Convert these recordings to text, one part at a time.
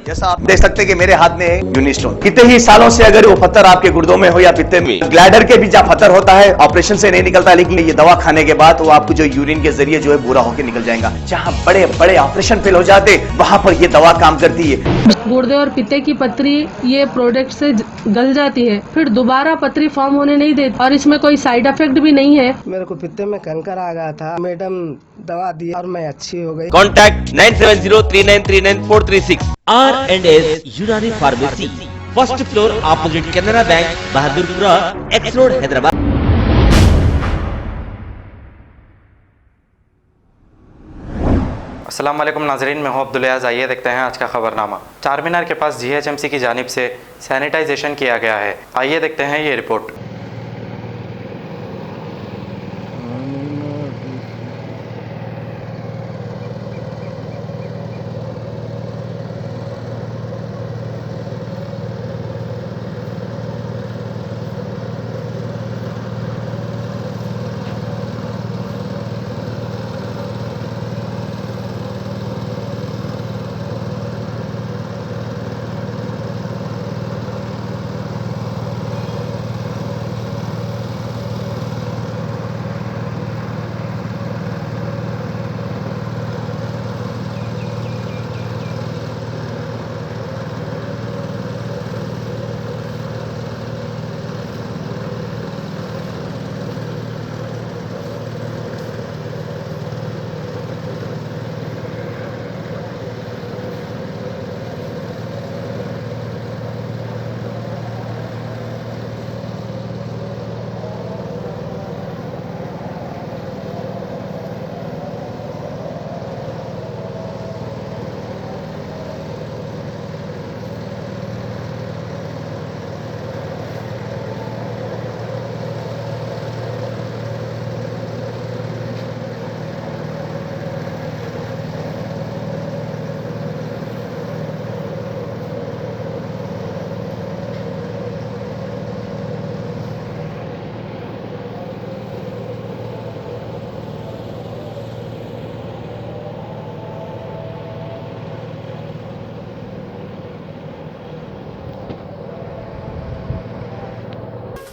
जैसा आप देख सकते हैं कि मेरे हाथ में यूनिस्टोन, कितने ही सालों से अगर वो पत्थर आपके गुर्दों में हो या पित्ते में, ग्लैडर के भी जहाँ पत्थर होता है ऑपरेशन से नहीं निकलता, लेकिन ये दवा खाने के बाद वो आपको जो यूरिन के जरिए जो है बुरा होकर निकल जाएगा। जहाँ बड़े बड़े ऑपरेशन फेल हो जाते वहां पर ये दवा काम करती है। गुर्दे और पित्ते की पथरी ये प्रोडक्ट से गल जाती है, फिर दोबारा पथरी फॉर्म होने नहीं देती और इसमें कोई साइड इफेक्ट भी नहीं है। मेरे को पित्ते में कंकर आ गया था, मैडम दवा दी और मैं अच्छी हो गई। कॉन्टैक्ट 9703939436 R&S यूनानी pharmacy, first floor opposite Canara bank, Bahadurpura, x road, Hyderabad. अस्सलाम वालेकुम नाजरीन, मैं हूं अब्दुल अयाज। आइए देखते हैं आज का खबरनामा। चार मीनार के पास GHMC की जानिब से सैनिटाइजेशन किया गया है। आइए देखते हैं ये रिपोर्ट।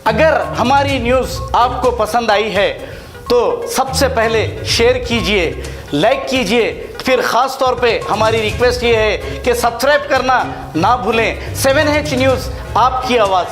अगर हमारी न्यूज़ आपको पसंद आई है तो सबसे पहले शेयर कीजिए, लाइक कीजिए, फिर ख़ास तौर पे हमारी रिक्वेस्ट ये है कि सब्सक्राइब करना ना भूलें। 7H न्यूज़, आपकी आवाज़।